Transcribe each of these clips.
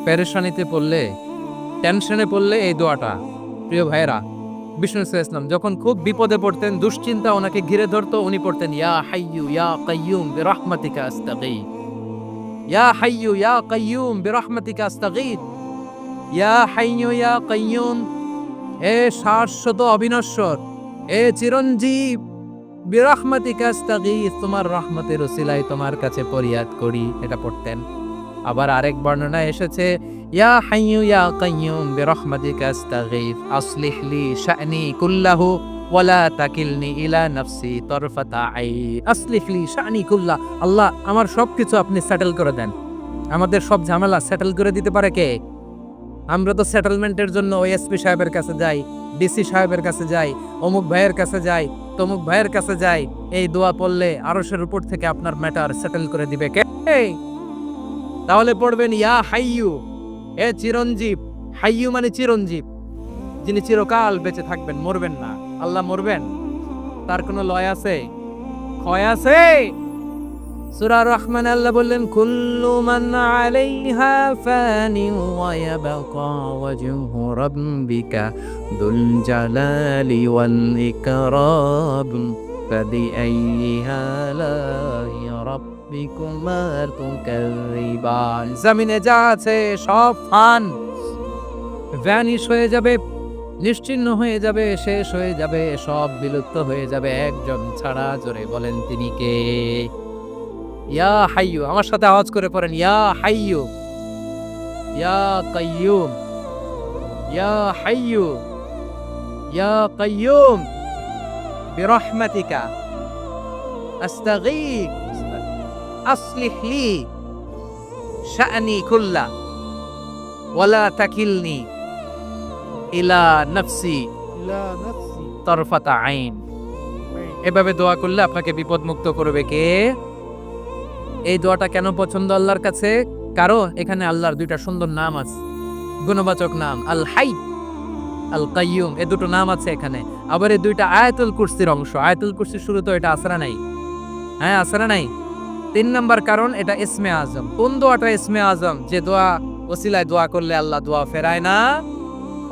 পেরেশানিতে পড়লে, টেনশনে পড়লে এই দোয়াটা, প্রিয় ভাইয়েরা, বিষ্ণু ইসলাম যখন খুব বিপদে পড়তেন, দুশ্চিন্তা ওনাকে ঘিরে ধরতো, উনি পড়তেন ইয়া হাইয়ু ইয়া কাইয়ুম বিরহমাতিকা আস্তাগীথ, ইয়া হাইয়ু ইয়া কাইয়ুম বিরহমাতিকা আস্তাগীথ, ইয়া হাইয়ু ইয়া কাইয়ুম, এ শাশ্বত অবিনশ্বর, এ চিরঞ্জীব, বিরহমাতিকা আস্তাগীথ, তোমার রহমতের উসিলায় তোমার কাছে ফরিয়াদ করি, এটা পড়তেন। আবার আরেক বর্ণনায় এসেছে ইয়া হাইয়ু ইয়া কাইয়ুম বিরহমাতিকা আস্তাগীথ আসলিহ লি শা'নি কুল্লাহু ওয়ালা তাকিলনি ইলা নাফসি তরফাতা আইন, আসলিহ লি শা'নি কুল্লাহ, আল্লাহ আমার সবকিছু আপনি সেটেল করে দেন। আমাদের সব ঝামেলা সেটেল করে দিতে পারে কে? আমরা তো সেটেলমেন্টের জন্য ওএসপি সাহেবের কাছে যাই, ডিসি সাহেবের কাছে যাই, অমুক ভাইয়ের কাছে যাই, তমুক ভাইয়ের কাছে যাই। এই দোয়া পড়লে আরশের উপর থেকে আপনার ম্যাটার সেটেল করে দিবে কে? তাহলে পড়বেন ইয়া হাইয়ু, এ চিরঞ্জীব, হাইয়ু মানে চিরঞ্জীব, যিনি চিরকাল বেঁচে থাকবেন, মরবেন না। আল্লাহ মরবেন? তার কোনো লয় আছে? ক্ষয় আছে? সূরা রহমান আল্লাহ বললেন কুল্লু মান আলাইহা ফানি ওয়া ইয়াবকা ওয়াজহু রাব্বিকা দুল জালালি ওয়াল ইকরাম ফাবিআইয়ি আলাই রাব্বিকুমা তুকাযযিবান। জমিনে যা আছে সব ফান, ভ্যানিশ হয়ে যাবে, নিশ্চিহ্ন হয়ে যাবে, শেষ হয়ে যাবে, সব বিলুপ্ত হয়ে যাবে একজন ছাড়া। জোরে বলেন তিনি কে? ইয়া হাইয়ু, আমার সাথে আওয়াজ করে পড়েন ইয়া হাইয়ু ইয়া কাইয়ুম, ইয়া হাইয়ু ইয়া কাইয়ুম বিরহমাতিকা আস্তাগীথ আসলিহ লি শা'নি কুল্লা ওয়ালা তাকিলনি ইলা নাফসি তরফাতা আইন। এভাবে দোয়া করলে আপনাকে বিপদ মুক্ত করবে কে? এই দোয়াটা কেন পছন্দ আল্লাহর কাছে? কারণ এখানে আল্লাহর দুইটা সুন্দর নাম আছে, গুণবাচক নাম, আল হাই, আল কাইয়ুম, এই দুটো নাম আছে এখানে। আবার এই দুইটা আয়াতুল কুরসির অংশ। আয়াতুল কুরসির শুরু তো এটা আসরা নাই, হ্যাঁ আসরা নাই। 3 নাম্বার কারণ এটা ইসমে আজম। কোন দোয়াটা ইসমে আজম? যে দোয়া ওসিলায় দোয়া করলে আল্লাহ দোয়া ফেরায় না।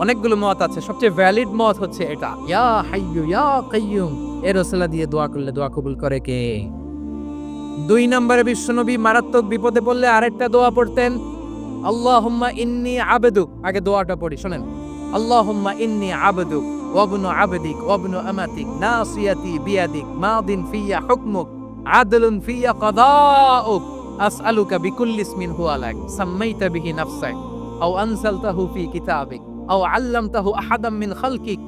অনেকগুলো মত আছে, সবচেয়ে ভ্যালিড মত হচ্ছে এটা, ইয়া হাইয়ু ইয়া কাইয়ুম, এর ওসিলা দিয়ে দোয়া করলে দোয়া কবুল করে কে? 2 নম্বরে বিশ্বনবী মারাত্মক বিপদে পড়লে আরেকটা দোয়া পড়তেন, আল্লাহুম্মা ইন্নী আবদুক। আগে দোয়াটা পড়ি, শুনেন। আল্লাহুম্মা ইন্নী আবদুক ওয়াবনু আবদিক ওয়াবনু আমাতিক নাসিয়াতি বিয়াদিক মাদিন ফিয়া হুকমুক আদলুন ফিয়া কাদাউক আসআলুকা বিকুল্লি ইসমিন হুয়া লাক সাম্মাইতা বিহি নাফসাক আও আনসালতাহু ফি কিতাবিক আও আল্লামতাহু আহাদাম মিন খালকিক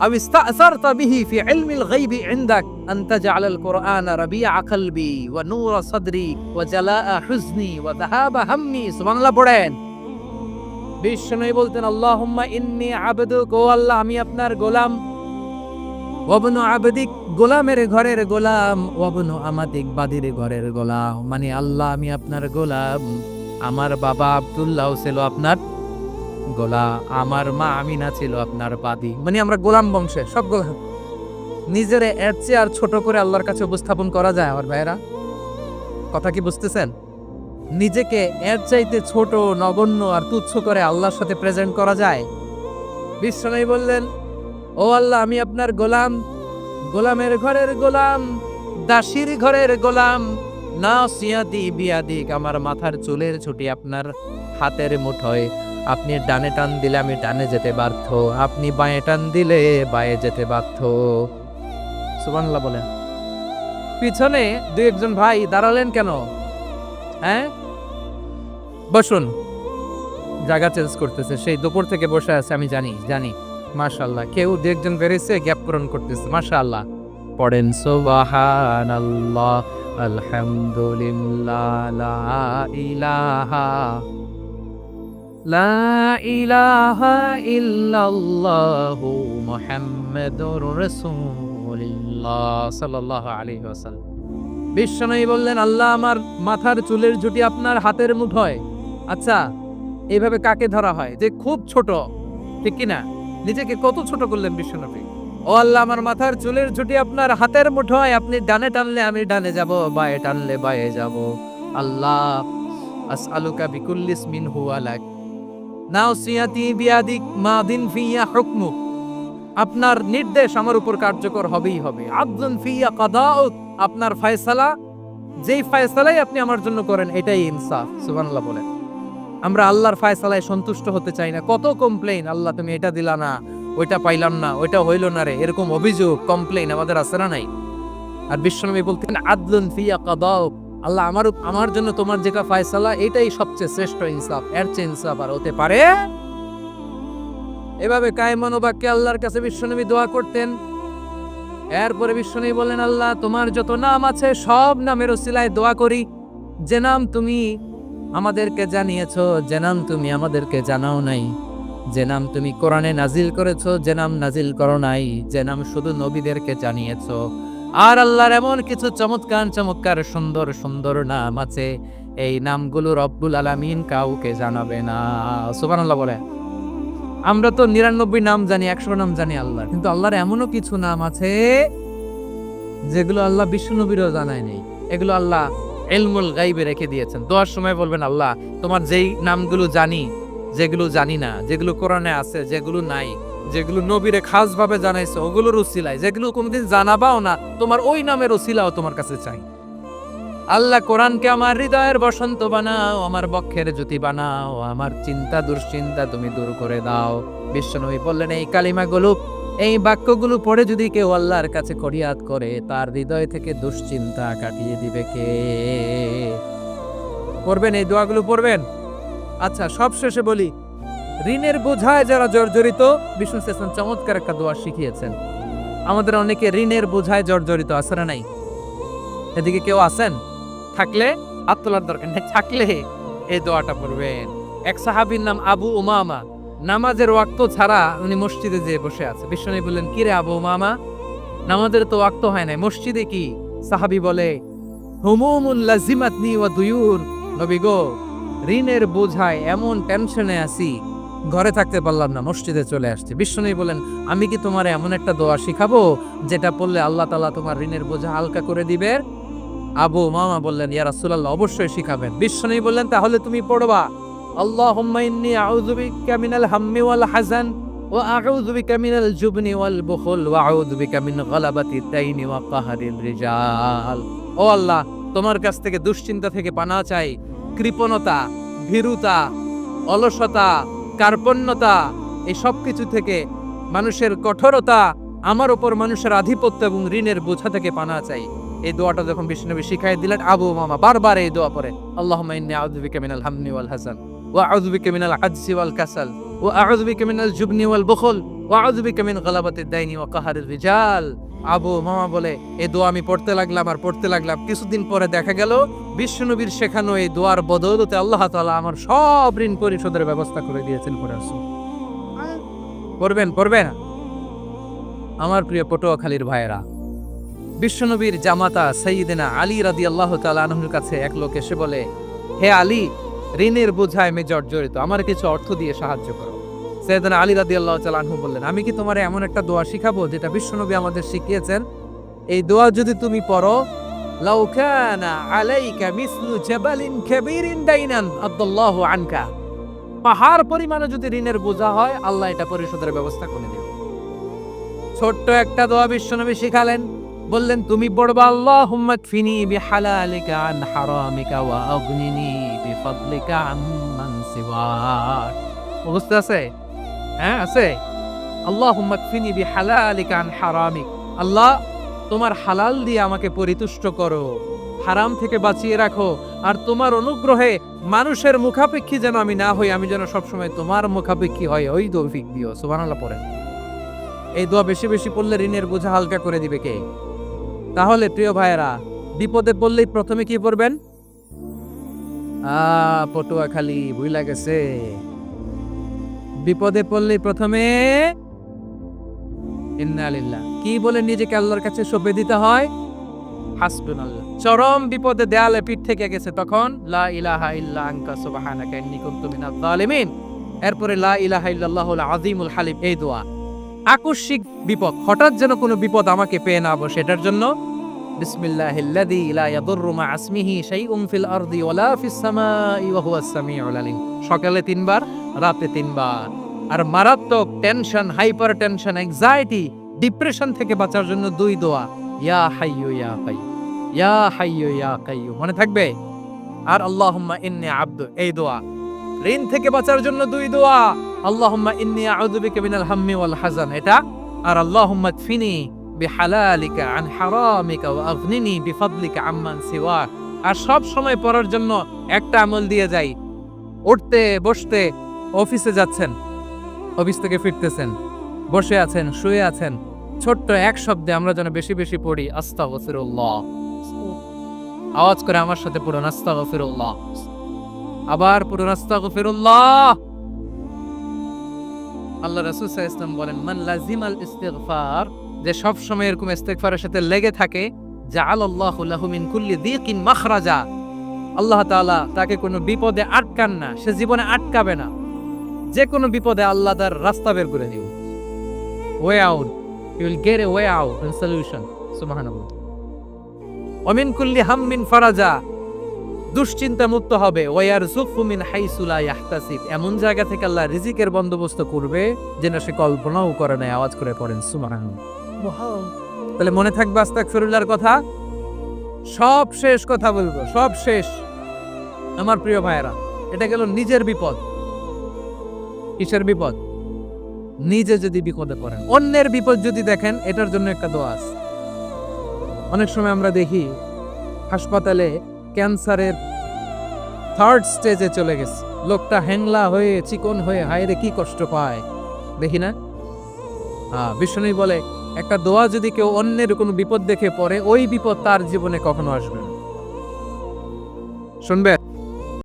أو استأثرت به في علم الغيب عندك أن تجعل القرآن ربيع قلبي ونور صدري وجلاء حزني وذهاب همي। সুবহান আল্লাহ পড়েন। বিষ্ণু বলতেন আল্লাহুম্মা ইন্নী আবদুক, ও আল্লাহ আমি আপনার গোলাম, ওয়াবনু আবদিক, গোলামের ঘরের গোলাম, ওয়াবনু আমাতিক, বাদির ঘরের গোলাম। মানে আল্লাহ আমি আপনার গোলাম, আমার বাবা আব্দুল্লাহ ছিল আপনার গোলা, আমার মা আমিনা ছিল আপনার বাদী। মানে আমরা গোলাম বংশে, সব গোলাম। নিজেরে এর চেয়ে আর ছোট করে আল্লাহর কাছে উপস্থাপন করা যায় আমার ভাইয়েরা? কথা কি বুঝতেছেন? নিজেকে এর চাইতে ছোট, নগণ্য আর তুচ্ছ করে আল্লাহর সাথে প্রেজেন্ট করা যায়? বিশ্বনবী বললেন ও আল্লাহ আমি আপনার গোলাম, গোলামের ঘরের গোলাম, দাসীর ঘরের গোলাম, নাসিয়াতি বিয়াদিক, আমার মাথার চুলের ছুটি আপনার হাতের মুঠোয়। আপনি ডানে টান দিলে আমি ডানে যেতে বাধ্য, আপনি বাঁয়ে টান দিলে বাঁয়ে যেতে বাধ্য। সুবহানাল্লাহ বলেন। পিছনে 2-1 ভাই দাঁড়ালেন কেন? হ্যাঁ বসুন, জায়গা চেঞ্জ করতেছে, সেই দুপুর থেকে বসে আছে আমি জানি। মাশাআল্লাহ, কেউ 2-1 বেরিয়েছে, গ্যাপ পূরণ করতেছে, মাশাআল্লাহ। পড়েন সুবহানাল্লাহ আলহামদুলিল্লাহ লা ইলাহা লা ইলাহা ইল্লাল্লাহু মুহাম্মাদুর রাসূলুল্লাহ সাল্লাল্লাহু আলাইহি ওয়াসাল্লাম। বিশ্বনবী বললেন আল্লাহ আমার মাথার চুলের ঝুঁটি আপনার হাতের মুঠোয়। আচ্ছা, এইভাবে কাকে ধরা হয়? যে খুব ছোট, ঠিক কিনা? নিজেকে কত ছোট করলেন বিশ্বনবী। ও আল্লাহ আমার মাথার চুলের ঝুঁটি আপনার হাতের মুঠোয়, আপনি ডানে টানলে আমি ডানে যাব, বাঁয়ে টানলে বাঁয়ে যাব। আল্লাহ আসআলুকা বিকুল্লি ইসমিন হুয়া লাক নাসিয়াতি বিয়াদিক মাদিন ফিয়া হুকমুক, আপনার নির্দেশ আমার উপর কার্যকর হবেই হবে। আদলুন ফিয়া কাদাউক, আপনার ফয়সালা, যেই ফয়সালাই আপনি আমার জন্য করেন এটাই ইনসাফ। সুবহানাল্লাহ বলেন। আমরা আল্লাহর ফয়সালায় সন্তুষ্ট হতে চাই না। কত কমপ্লেইন, আল্লাহ তুমি এটা দিলা না, ওইটা পাইলাম না, ওইটা হইল না রে, এরকম অভিযোগ কমপ্লেইন আমাদের আছে না নাই? আর বিশ্বনবী বলতেন আদলুন ফিয়া কাদাউক, আল্লাহ আমার জন্য তোমার যেটা ফয়সালা এটাই সবচেয়ে শ্রেষ্ঠ ইনসাফ, এর চেয়ে ইনসাফ আর হতে পারে? এভাবে কায়মান বাক্যে আল্লাহর কাছে বিশ্বনবী দোয়া করতেন। এরপরে বিশ্বনবী বলেন, আল্লাহ তোমার যত নাম আছে সব নামের ওসিলায় দোয়া করি, যে নাম তুমি আমাদেরকে জানিয়েছো, যে নাম তুমি আমাদেরকে জানাও নাই, যে নাম তুমি কোরআনে নাজিল করেছো, যে নাম নাজিল করো নাই, যে নাম শুধু নবীদেরকে জানিয়েছো। আর আল্লাহর এমন কিছু চমৎকার চমৎকার সুন্দর সুন্দর নাম আছে, এই নামগুলো রব্বুল আলামিন কাউকে জানাবে না। সুবহানাল্লাহ বলে। আমরা তো 99 নাম জানি, 100 নাম জানি আল্লাহর, কিন্তু আল্লাহর এমনও কিছু নাম আছে যেগুলো আল্লাহ বিশ্বনবীরও জানায় নেই। এগুলো আল্লাহ ইলমুল গায়বে রেখে দিয়েছেন। দোয়ার সময় বলবেন, আল্লাহ তোমার যেই নামগুলো জানি, যেগুলো জানি না, যেগুলো কোরআনে আছে, যেগুলো নাই, যেগুলো নবীরে খাস ভাবে জানাইছো ওগুলোর উসিলায়, যেগুলো কোনোদিন জানাবাও না, তোমার ওই নামের উসিলাও তোমার কাছে চাই। আল্লাহ কোরআনকে আমার হৃদয়ের বসন্ত বানাও, আমার বক্ষের জ্যোতি বানাও, আমার চিন্তা দুশ্চিন্তা তুমি দূর করে দাও। বিশ্বনবী বললেন, এই কালিমাগুলো, এই বাক্যগুলো পড়ে যদি কেউ আল্লাহর কাছে ফরিয়াদ করে, তার হৃদয় থেকে দুশ্চিন্তা কাটিয়ে দিবে কে? পড়বেন, এই দোয়াগুলো পড়বেন। আচ্ছা, সব শেষে বলি, ঋণের বোঝায় যারা জর্জরিত, বিষ্ণু ইসলাম চমৎকার একটা দোয়া শিখিয়েছেন। আমাদের অনেকে ঋণের বোঝায় জর্জরিত, আছে না নাই? এদিকে কেউ আছেন? থাকলে হাত তোলার দরকার নেই, থাকলে এই দোয়াটা পড়বেন। এক সাহাবীর নাম আবু উমামা, নামাজের ওয়াক্ত ছাড়া উনি মসজিদে যেয়ে বসে আছে। বিশ্বনবী বললেন, কি রে আবু উমামা, নামাজের তো ওয়াক্ত হয় নাই, মসজিদে কি? সাহাবী বলে, হুমুমুন লাজিমাতনি ওয়া দুয়ুন, নবী গো, ঋণের বোঝায় এমন টেনশনে আছি, ঘরে থাকতে পারলাম না, মসজিদে চলে আসছে। বিশ্বনবী বলেন, আমি কি তোমার এমন একটা দোয়া শিখাবো যেটা পড়লে আল্লাহ তাআলা তোমার ঋণের বোঝা হালকা করে দিবে? আবু উমামা বললেন, ইয়া রাসূলুল্লাহ, অবশ্যই শিখাবেন। বিশ্বনবী বললেন, তাহলে তুমি পড়বা, আল্লাহুম্মা ইন্নী আউযু বিকা মিনাল হাম্মি ওয়াল হাযান ওয়া আউযু বিকা মিনাল জুবনি ওয়াল বুখল ওয়া আউযু বিকা মিন গালাবাতিদ দাইনি ওয়া কাহরিল রিজাল। ও আল্লাহ, তোমার কাছ থেকে দুশ্চিন্তা থেকে পানাহ চাই, কৃপণতা, ভীরুতা, অলসতা, কার্পণ্যতা, এই সব কিছু থেকে, মানুষের কঠোরতা, আমার উপর মানুষের আধিপত্য এবং ঋণের বোঝা থেকে পানাহ চাই। এই দোয়াটা যখন বিষ্ণুনবী শিখাই দিলেন, আবু উমামা বারবার এই দোয়া পড়ে, আল্লাহুম্মা ইন্নী আউযু বিকা মিনাল হাম্মি ওয়াল হাযান ওয়া আউযু বিকা মিনাল আজজি ওয়াল কাসাল ওয়া আউযু বিকা মিনাল জুবনি ওয়াল বুখল ওয়া আউযু বিকা মিন গালাবাতিদ দাইনি ওয়া কাহরিল রিজাল। আবু উমামা বলে, এই দোয়া আমি পড়তে লাগলাম আর পড়তে লাগলাম, কিছুদিন পরে দেখা গেল বিষ্ণুনবীর শেখানো এই দোয়ার বদৌলতে আল্লাহ তাআলা আমার সব ঋণ পরিশোধের ব্যবস্থা করে দিয়েছেন। পড়বেন, পড়বেন। আমার প্রিয় পটুয়াখালীর ভাইয়েরা, বিশ্বনবীর জামাতা সাইয়্যিদিনা আলী রাদিয়াল্লাহু তাআলা আনহুর কাছে এক লোক এসে বলে, হে আলী, ঋণের বোঝায় আমি জর্জরিত, আমার কিছু অর্থ দিয়ে সাহায্য করো। সাইয়্যিদিনা আলী রাদিয়াল্লাহু তাআলা আনহু বললেন, আমি কি তোমার এমন একটা দোয়া শিখাবো যেটা বিশ্বনবী আমাদের শিখিয়েছেন? এই দোয়া যদি তুমি পড়ো, লাউ কানা আলাইকা মিসলু জাবালিন কাবীরিন দাইনান আদাল্লাহু আনকা, পাহাড় পরিমাণে যদি ঋণের বোঝা হয়, আল্লাহ এটা পরিশোধের ব্যবস্থা করে দেবে। ছোট্ট একটা দোয়া বিশ্বনবী শিখালেন, বললেন, তুমি পড়বা, আল্লাহুম্মা কফিনি বিহালালিকা আন হারামিকা ওয়া আগনিনি বিফাদলিকা আম্মান সিওয়াক। বুঝতে আছে? হ্যাঁ, আছে। আল্লাহুম্মা কফিনি বিহালালিকা আন হারামিক, আল্লাহ তোমার হালাল দিয়ে আমাকে পরিতুষ্ট করো, হারাম থেকে বাঁচিয়ে রাখো, আর তোমার অনুগ্রহে মানুষের মুখাপেক্ষী যেন আমি না হই, আমি যেন সবসময় তোমার মুখাপেক্ষী হয়, ওই তৌফিক দিও। সুবহানাল্লাহ পড়েন। এই দোয়া বেশি বেশি পড়লে ঋণের বোঝা হালকা করে দিবে কে? তাহলে প্রিয় ভাইয়েরা, বিপদে পড়লেই প্রথমে কি পড়বেন? পটুয়াখালী ভুইলা গেছে। বিপদে পড়লেই প্রথমে ইন্না লিল্লাহ কি বলে নিজেকে আল্লাহর কাছে সঁপে দিতে হয়? হাসবুনাল্লাহ। চরম বিপদে দেয়ালে পিঠ থেকে গেছে, তখন লা ইলাহা ইল্লা আনতা সুবহানাকা ইন্নী কুনতু মিনাজ জালিমিন। এরপরে লা ইলাহা ইল্লাল্লাহুল আযীমুল হালিম, এই দোয়া। আকস্মিক বিপদ, হঠাৎ যেন কোনো বিপদ আমাকে পেয়ে না বসে, এটার জন্য বিসমিল্লাহিল্লাযী লা ইয়াদুররু মা ইসমিহি শাইউন ফিল আরদি ওয়ালা ফিস সামাই ওয়া হুয়াস সামিউল আলিম। সকালে 3 বার, রাতে 3 বার। আর মারাত্মক tension, hyper tension, anxiety, depression থেকে বাঁচার জন্য 2 দোয়া, ইয়া হাইয়্যু ইয়া কাইয়্যুম, ইয়া হাইয়্যু ইয়া কাইয়্যুম, মনে থাকবে? আর আল্লাহুম্মা ইন্নী আবদু, এই দোয়া। ঋণ থেকে বাঁচার জন্য 2 দোয়া, আল্লাহুম্মা ইন্নী আউযু বিকা মিনাল হাম্মি ওয়াল হাযান, এটা। আর আল্লাহুম্মা কফিনি বিহালালিকা আন হারামিকা ওয়া আগনিনি বিফাদলিকা আম্মান সিওয়াক। আর সব সময় পড়ার জন্য একটা আমল দিয়ে যাই, উঠতে বসতে, অফিসে যাচ্ছেন, অফিস থেকে ফিরতেছেন, বসে আছেন, শুয়ে আছেন, ছোট্ট এক শব্দে আমরা যেন বেশি বেশি পড়ি আস্তাগফিরুল্লাহ। আওয়াজ করে আমার সাথে পড়ুন আস্তাগফিরুল্লাহ। আবার পড়ুন আস্তাগফিরুল্লাহ। আল্লাহ রাসূল সাল্লাল্লাহু আলাইহি ওয়াসাল্লাম বলেন, মান লাজিমাল ইস্তিগফার, যে সব সময় এরকম ইস্তিগফারের সাথে লেগে থাকে, জাআলাল্লাহু লাহু মিন কুল্লি যিকিন মাখরাজা, আল্লাহ তাআলা তাকে কোনো বিপদে আটকান না, সে জীবনে আটকাবে না। যে কোনো বিপদে আল্লাহ তার রাস্তা বের করে দিবে, way out, you will get a way out and solution. সুবহানাল্লাহ। ওয়া মিন কুল্লি হাম্মিন ফারাজা, দুশ্চিন্তা মুক্ত হবে। ওয়া ইয়ারযুকহু মিন হাইসু লা ইয়াহতাসিব, এমন জায়গা থেকে আল্লাহ রিজিকের বন্দোবস্ত করবে যেন সে কল্পনাও করে না। আওয়াজ করে পড়েন সুবহানাল্লাহ। তাহলে মনে থাকবে আস্তাগফিরুল্লাহর কথা। সব শেষ কথা বলবো, সব শেষ আমার প্রিয় ভাইয়েরা। এটা গেল নিজের বিপদ। কিসের বিপদ? নিজে যদি বিপদে পড়েন। অন্যের বিপদ যদি দেখেন, এটার জন্য একটা দোয়া আছে। অনেক সময় আমরা দেখি হাসপাতালে ক্যান্সারের 3rd স্টেজে চলে গেছে, লোকটা হ্যাংলা হয়ে চিকন হয়ে হায়রে কি কষ্ট পায়, দেখি না? বিষ্ণু বলে একটা দোয়া যদি কেউ অন্যের কোনো বিপদ দেখে পড়ে, ওই বিপদ তার জীবনে কখনো আসবে না। শুনবে?